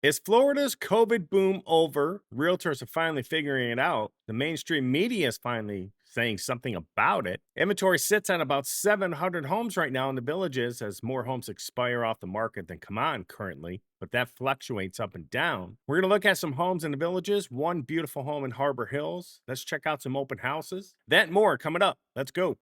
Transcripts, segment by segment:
Is Florida's COVID boom over? Realtors are finally figuring it out. The mainstream media is finally saying something about it. Inventory sits at about 700 homes right now in the villages as more homes expire off the market than come on currently, but that fluctuates up and down. We're going to look at some homes in the villages, one beautiful home in Harbor Hills. Let's check out some open houses. That and more coming up. Let's go.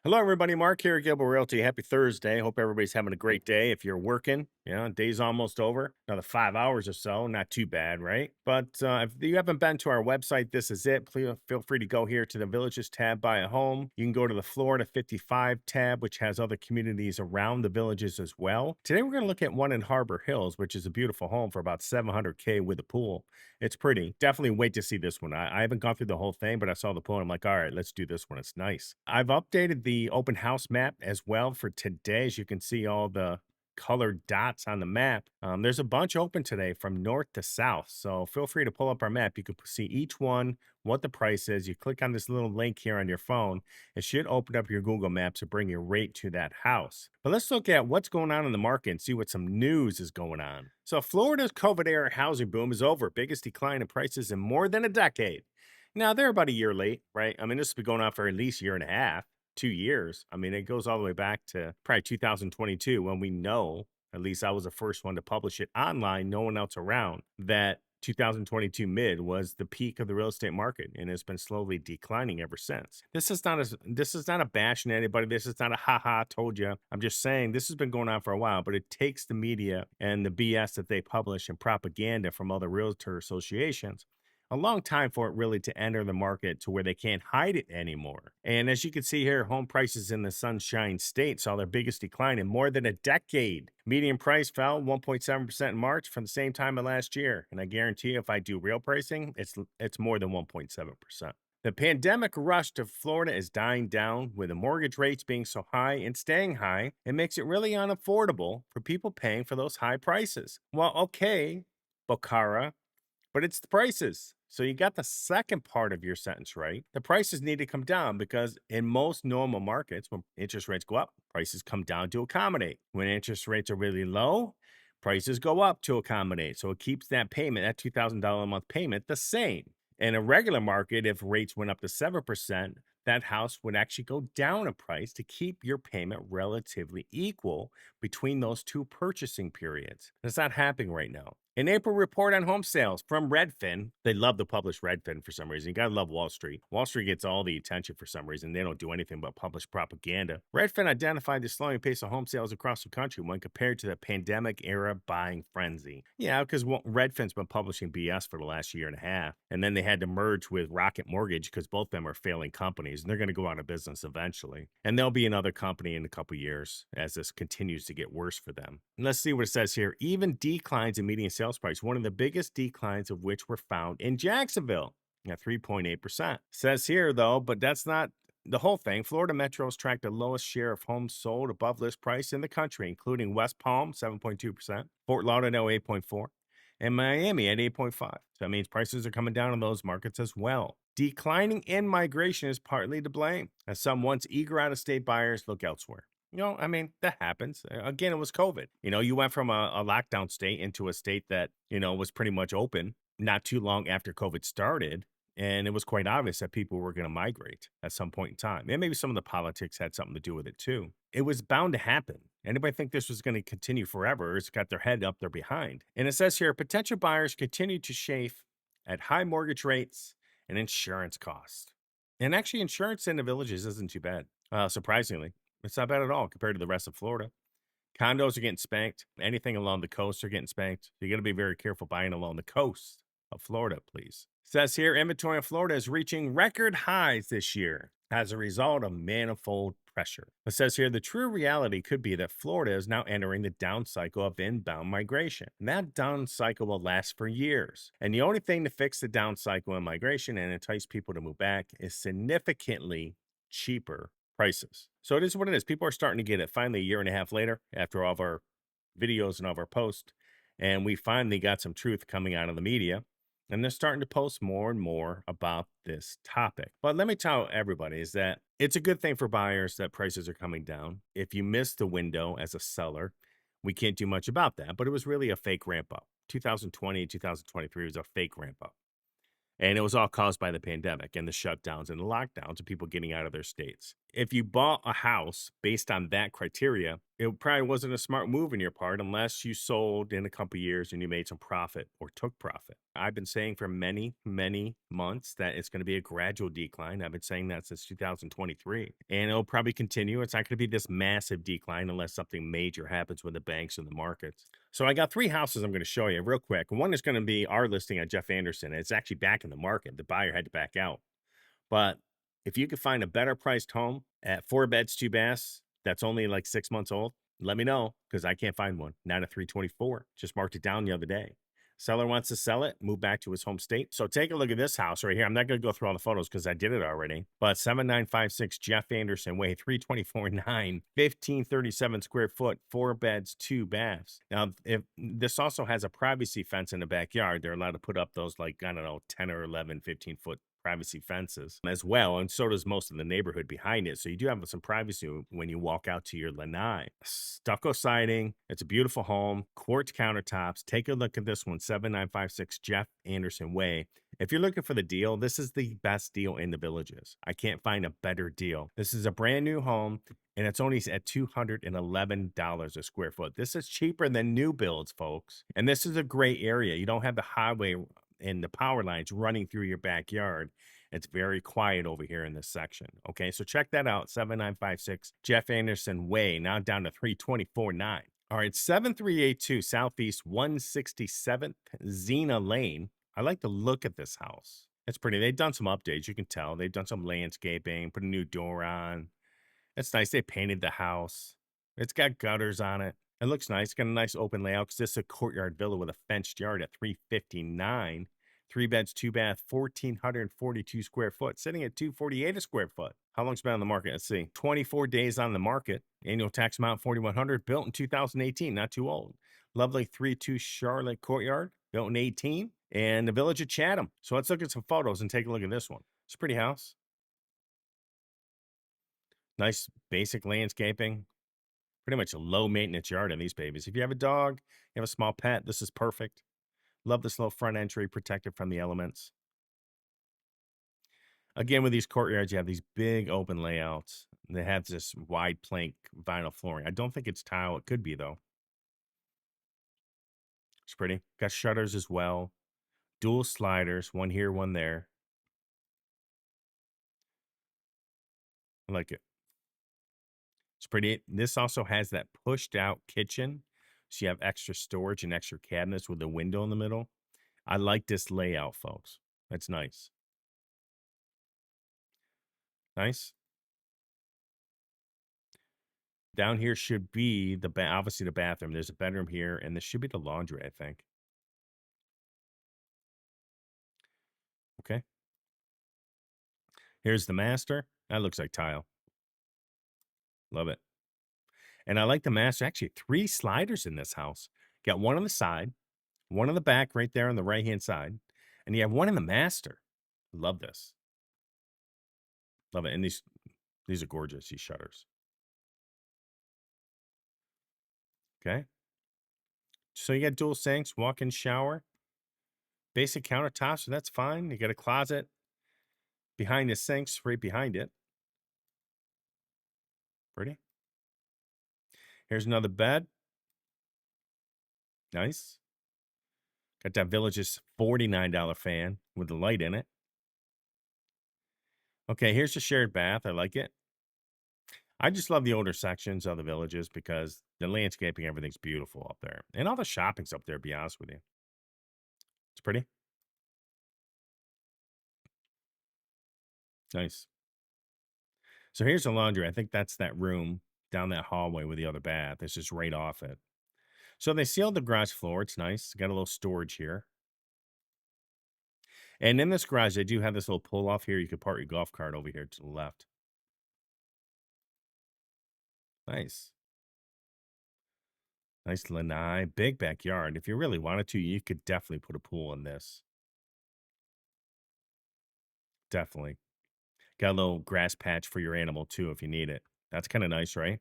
Hello, everybody. Mark here at Gilbo Realty. Happy Thursday. Hope everybody's having a great day. If you're working, day's almost over. Another 5 hours or so. Not too bad, right? But if you haven't been to our website, this is it. Please feel free to go here to the Villages tab, buy a home. You can go to the Florida 55 tab, which has other communities around the villages as well. Today, we're going to look at one in Harbor Hills, which is a beautiful home for about $700K with a pool. It's pretty. Definitely wait to see this one. I haven't gone through the whole thing, but I saw the pool and I'm like, all right, let's do this one. It's nice. I've updated the open house map as well for today. As you can see, all the colored dots on the map. There's a bunch open today from north to south. So feel free to pull up our map. You can see each one, what the price is. You click on this little link here on your phone. It should open up your Google Maps and bring you right to that house. But let's look at what's going on in the market and see what some news is going on. So Florida's COVID-era housing boom is over. Biggest decline in prices in more than a decade. Now, they're about a year late, right? I mean, this has been going on for at least a year and a half. 2 years. I mean, it goes all the way back to probably 2022 when we know, at least I was the first one to publish it online, no one else around, that 2022 mid was the peak of the real estate market and it's been slowly declining ever since. This is not a bash on anybody. This is not a haha told you. I'm just saying this has been going on for a while, but it takes the media and the BS that they publish and propaganda from other realtor associations a long time for it really to enter the market to where they can't hide it anymore. And as you can see here, home prices in the Sunshine State saw their biggest decline in more than a decade. Median price fell 1.7% in March from the same time of last year. And I guarantee you, if I do real pricing, it's more than 1.7%. The pandemic rush to Florida is dying down with the mortgage rates being so high and staying high. It makes it really unaffordable for people paying for those high prices. Well, okay, Bocara, but it's the prices. So you got the second part of your sentence right. The prices need to come down because in most normal markets, when interest rates go up, prices come down to accommodate. When interest rates are really low, prices go up to accommodate. So it keeps that payment, that $2,000 a month payment, the same. In a regular market, if rates went up to 7%, that house would actually go down a price to keep your payment relatively equal between those two purchasing periods. That's not happening right now. An April report on home sales from Redfin. They love to publish Redfin for some reason. You gotta love Wall Street. Wall Street gets all the attention for some reason. They don't do anything but publish propaganda. Redfin identified the slowing pace of home sales across the country when compared to the pandemic era buying frenzy. Yeah, because Redfin's been publishing BS for the last year and a half. And then they had to merge with Rocket Mortgage because both of them are failing companies and they're going to go out of business eventually. And there'll be another company in a couple years as this continues to get worse for them. And let's see what it says here. Even declines in median sales price, one of the biggest declines of which were found in Jacksonville at 3.8%. Says here, though, but that's not the whole thing. Florida metros tracked the lowest share of homes sold above list price in the country, including West Palm, 7.2%, Fort Lauderdale, 8.4%, and Miami at 8.5%. So that means prices are coming down in those markets as well. Declining in migration is partly to blame, as some once eager out-of-state buyers look elsewhere. I mean, that happens. Again, it was COVID. You went from a lockdown state into a state that, was pretty much open not too long after COVID started. And it was quite obvious that people were going to migrate at some point in time. And maybe some of the politics had something to do with it too. It was bound to happen. Anybody think this was going to continue forever? It's got their head up their behind. And it says here, potential buyers continue to chafe at high mortgage rates and insurance costs. And actually, insurance in the villages isn't too bad, surprisingly. It's not bad at all compared to the rest of Florida. Condos are getting spanked. Anything along the coast are getting spanked. You got to be very careful buying along the coast of Florida, please. Says here, inventory in Florida is reaching record highs this year as a result of manifold pressure. It says here, the true reality could be that Florida is now entering the down cycle of inbound migration. And that down cycle will last for years. And the only thing to fix the down cycle in migration and entice people to move back is significantly cheaper prices. So it is what it is. People are starting to get it finally a year and a half later after all of our videos and all of our posts. And we finally got some truth coming out of the media. And they're starting to post more and more about this topic. But let me tell everybody is that it's a good thing for buyers that prices are coming down. If you missed the window as a seller, we can't do much about that. But it was really a fake ramp up. 2020, 2023 was a fake ramp up. And it was all caused by the pandemic and the shutdowns and the lockdowns and people getting out of their states. If you bought a house based on that criteria, it probably wasn't a smart move on your part unless you sold in a couple years and you made some profit or took profit. I've been saying for many, many months that it's going to be a gradual decline. I've been saying that since 2023, and it'll probably continue. It's not going to be this massive decline unless something major happens with the banks and the markets. So I got 3 houses I'm going to show you real quick. One is going to be our listing on Jeff Anderson. It's actually back in the market. The buyer had to back out. But if you could find a better priced home at 4 beds, 2 baths, that's only like 6 months old, let me know because I can't find one. Not at 324. Just marked it down the other day. Seller wants to sell it, move back to his home state. So take a look at this house right here. I'm not going to go through all the photos because I did it already. But 7956 Jeff Anderson Way, 324.9, 1537 square foot, 4 beds, 2 baths. Now, if this also has a privacy fence in the backyard, they're allowed to put up those like, I don't know, 10 or 11, 15-foot privacy fences as well, and so does most of the neighborhood behind it. So you do have some privacy when you walk out to your lanai. Stucco siding. It's a beautiful home. Quartz countertops. Take a look at this one, 7956 Jeff Anderson Way. If you're looking for the deal, this is the best deal in the Villages. I can't find a better deal. This is a brand new home, and it's only at $211 a square foot. This is cheaper than new builds, folks. And this is a great area. You don't have the highway and the power lines running through your backyard. It's very quiet over here in this section. Okay, so check that out, 7956 Jeff Anderson Way, now down to 324.9. All right, 7382 Southeast 167th Xena Lane. I like the look at this house. It's pretty. They've done some updates. You can tell. They've done some landscaping, put a new door on. It's nice. They painted the house. It's got gutters on it. It looks nice. It's got a nice open layout because this is a courtyard villa with a fenced yard at 359. 3 beds, 2 bath, 1,442 square foot, sitting at 248 a square foot. How long's it been on the market? Let's see. 24 days on the market. Annual tax amount 4,100. Built in 2018. Not too old. Lovely 3-2 Charlotte courtyard. Built in 18. And the village of Chatham. So let's look at some photos and take a look at this one. It's a pretty house. Nice basic landscaping. Pretty much a low maintenance yard in these babies. If you have a dog, you have a small pet, this is perfect. Love this little front entry protected from the elements. Again, with these courtyards, you have these big open layouts. They have this wide plank vinyl flooring. I don't think it's tile. It could be, though. It's pretty. Got shutters as well. Dual sliders, one here, one there. I like it. It's pretty. This also has that pushed out kitchen. So you have extra storage and extra cabinets with a window in the middle. I like this layout, folks. That's nice. Nice. Down here should be the obviously the bathroom. There's a bedroom here, and this should be the laundry, I think. Okay. Here's the master. That looks like tile. Love it. And I like the master. Actually, 3 sliders in this house. Got one on the side, one on the back right there on the right-hand side, and you have one in the master. Love this. Love it. And these are gorgeous, these shutters. Okay. So you got dual sinks, walk-in shower, basic countertops, so that's fine. You got a closet behind the sinks, right behind it. Pretty. Here's another bed. Nice. Got that Village's $49 fan with the light in it. Okay, here's the shared bath. I like it. I just love the older sections of the Villages because the landscaping, everything's beautiful up there. And all the shopping's up there, to be honest with you. It's pretty. Nice. So here's the laundry. I think that's that room down that hallway with the other bath. It's just right off it. So they sealed the garage floor. It's nice. Got a little storage here. And in this garage, they do have this little pull off here. You could park your golf cart over here to the left. Nice. Nice lanai, big backyard. If you really wanted to, you could definitely put a pool in this. Definitely. Got a little grass patch for your animal too if you need it. That's kind of nice, right?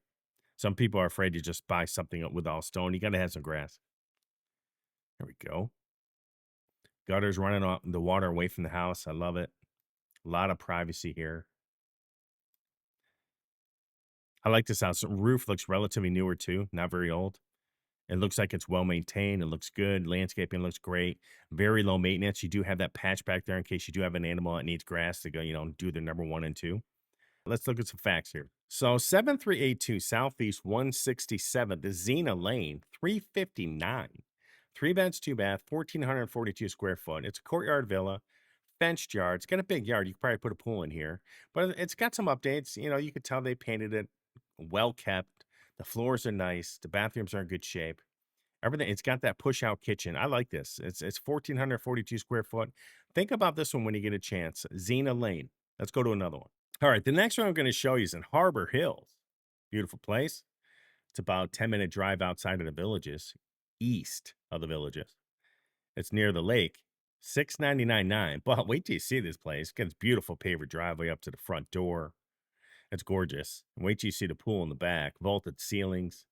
Some people are afraid to just buy something with all stone. You got to have some grass. There we go. Gutters running off the water away from the house. I love it. A lot of privacy here. I like this house. The roof looks relatively newer too, not very old. It looks like it's well maintained. It looks good. Landscaping looks great. Very low maintenance. You do have that patch back there in case you do have an animal that needs grass to go, do their number one and two. Let's look at some facts here. So 7382 Southeast 167th, the Xena Lane, 359. Three beds, two bath, 1,442 square foot. It's a courtyard villa, fenced yard. It's got a big yard. You could probably put a pool in here, but it's got some updates. You could tell they painted it well kept. The floors are nice. The bathrooms are in good shape. Everything. It's got that push out kitchen. I like this. It's 1,442 square foot. Think about this one when you get a chance. Xena Lane. Let's go to another one. All right, the next one I'm going to show you is in Harbor Hills. Beautiful place. It's about a 10-minute drive outside of the villages, east of the villages. It's near the lake. 699.9. But wait till you see this place. It's got this beautiful paver driveway up to the front door. It's gorgeous. And wait till you see the pool in the back. Vaulted ceilings.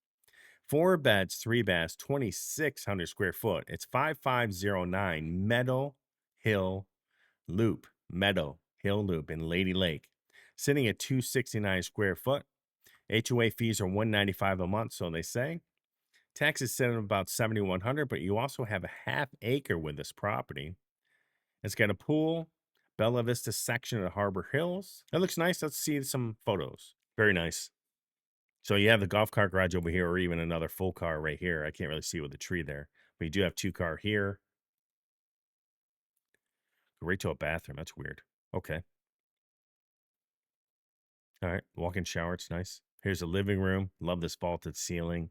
4 beds, 3 baths, 2,600 square foot. It's 5509 Meadow Hill Loop. Meadow Hill Loop in Lady Lake. Sitting at 269 square foot. HOA fees are $195 a month, so they say. Taxes sit at about $7,100, but you also have a half acre with this property. It's got a pool, Bella Vista section of Harbor Hills. It looks nice. Let's see some photos. Very nice. So you have the golf cart garage over here, or even another full car right here. I can't really see with the tree there, but you do have 2-car here. Right to a bathroom. That's weird. Okay. All right. Walk-in shower. It's nice. Here's a living room. Love this vaulted ceiling.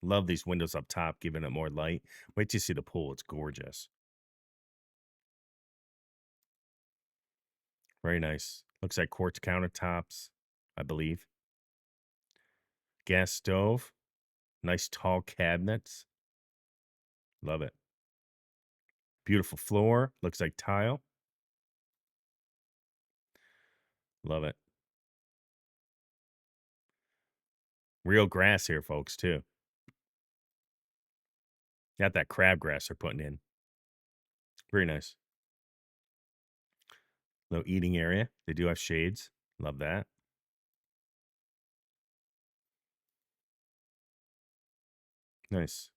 Love these windows up top, giving it more light. Wait till you see the pool. It's gorgeous. Very nice. Looks like quartz countertops, I believe. Gas stove. Nice tall cabinets. Love it. Beautiful floor. Looks like tile. Love it. Real grass here, folks, too. Got that crabgrass they're putting in. Very nice. Little eating area. They do have shades. Love that. Nice.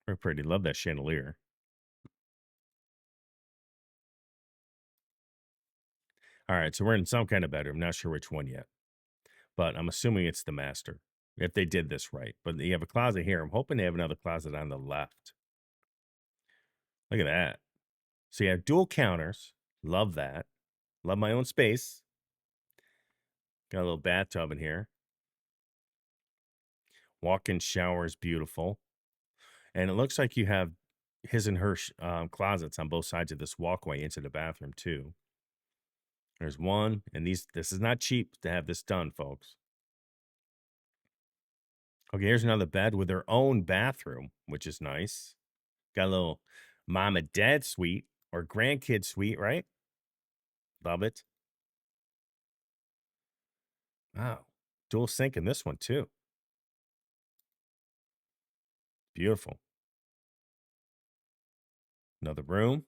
Very pretty. Love that chandelier. All right, so we're in some kind of bedroom. Not sure which one yet, but I'm assuming it's the master if they did this right. But you have a closet here. I'm hoping they have another closet on the left. Look at that. So you have dual counters. Love that. Love my own space. Got a little bathtub in here. Walk-in shower is beautiful. And it looks like you have his and her closets on both sides of this walkway into the bathroom too. There's one, and this is not cheap to have this done, folks. Okay, here's another bed with their own bathroom, which is nice. Got a little mom and dad suite or grandkid suite, right? Love it. Wow. Dual sink in this one too. Beautiful. Another room.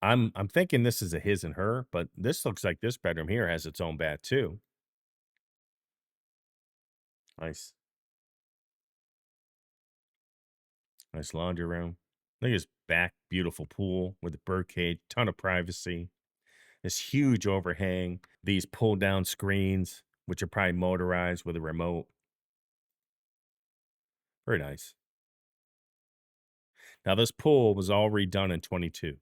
I'm thinking this is a his and her, but this looks like this bedroom here has its own bath too. Nice. Nice laundry room. Look at his back, beautiful pool with a bird cage, ton of privacy. This huge overhang, these pull down screens, which are probably motorized with a remote. Very nice. Now, this pool was all redone in 22.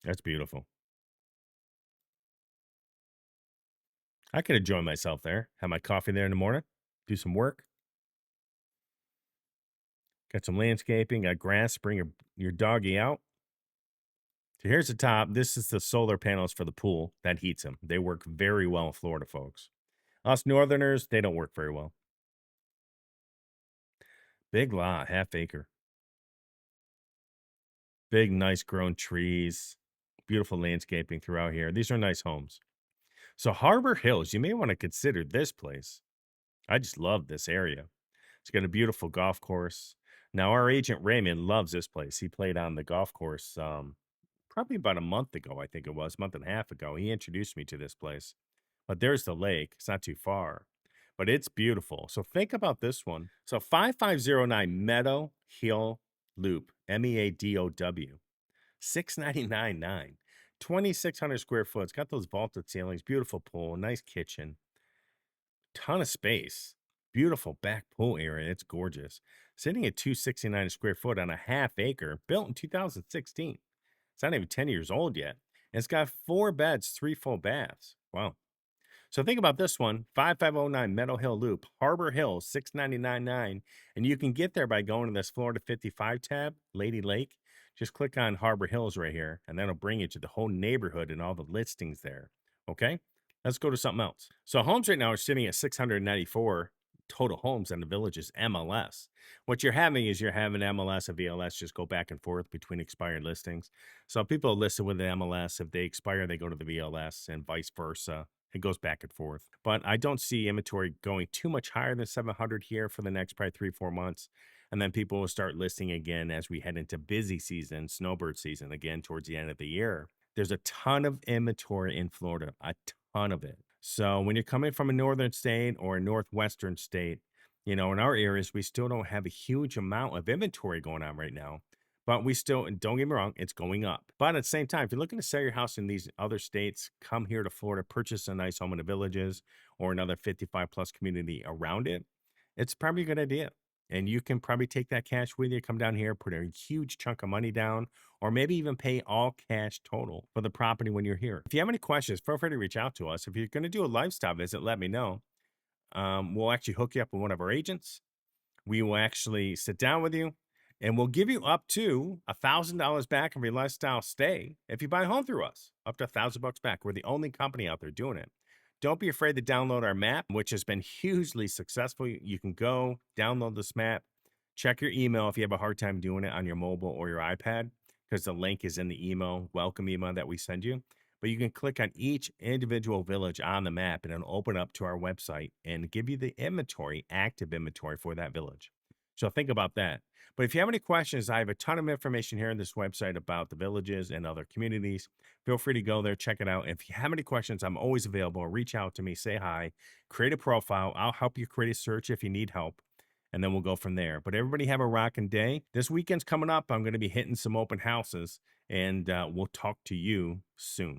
That's beautiful. I could enjoy myself there. Have my coffee there in the morning, do some work. Got some landscaping, got grass, bring your doggy out. So here's the top. This is the solar panels for the pool that heats them. They work very well in Florida, folks. Us Northerners, they don't work very well. Big lot, half acre. Big, nice grown trees. Beautiful landscaping throughout here. These are nice homes. So Harbor Hills, you may want to consider this place. I just love this area. It's got a beautiful golf course. Now, our agent Raymond loves this place. He played on the golf course probably about a month ago, I think it was, month and a half ago. He introduced me to this place. But there's the lake. It's not too far, but it's beautiful. So think about this one. So 5509 Meadow Hill Loop, Meadow, 699.9, 2,600 square foot. It's got those vaulted ceilings, beautiful pool, nice kitchen, ton of space, beautiful back pool area. It's gorgeous. Sitting at 269 square foot on a half acre, built in 2016. It's not even 10 years old yet. And it's got 4 beds, 3 full baths. Wow. So think about this one, 5509 Meadow Hill Loop, Harbor Hills, 699.9. And you can get there by going to this Florida 55 tab, Lady Lake. Just click on Harbor Hills right here, and that'll bring you to the whole neighborhood and all the listings there. Okay? Let's go to something else. So homes right now are sitting at 694 total homes in the Village's MLS. What you're having is you're having MLS and VLS just go back and forth between expired listings. So people list it with the MLS. If they expire, they go to the VLS and vice versa. It goes back and forth. But I don't see inventory going too much higher than 700 here for the next probably 3-4 months. And then people will start listing again as we head into busy season, snowbird season again towards the end of the year. There's a ton of inventory in Florida, a ton of it. So when you're coming from a northern state or a northwestern state, in our areas, we still don't have a huge amount of inventory going on right now. But we still, don't get me wrong, it's going up. But at the same time, if you're looking to sell your house in these other states, come here to Florida, purchase a nice home in the Villages or another 55 plus community around it, it's probably a good idea. And you can probably take that cash with you, come down here, put a huge chunk of money down, or maybe even pay all cash total for the property when you're here. If you have any questions, feel free to reach out to us. If you're going to do a lifestyle visit, let me know. We'll actually hook you up with one of our agents. We will actually sit down with you and we'll give you up to $1,000 back of your lifestyle stay if you buy a home through us. Up to $1,000 back. We're the only company out there doing it. Don't be afraid to download our map, which has been hugely successful. You can go download this map, check your email if you have a hard time doing it on your mobile or your iPad, because the link is in the email, welcome email that we send you. But you can click on each individual village on the map and it'll open up to our website and give you the inventory, active inventory for that village. So think about that. But if you have any questions, I have a ton of information here on this website about the villages and other communities. Feel free to go there, check it out. If you have any questions, I'm always available. Reach out to me, say hi, create a profile. I'll help you create a search if you need help. And then we'll go from there. But everybody have a rocking day. This weekend's coming up. I'm going to be hitting some open houses, and we'll talk to you soon.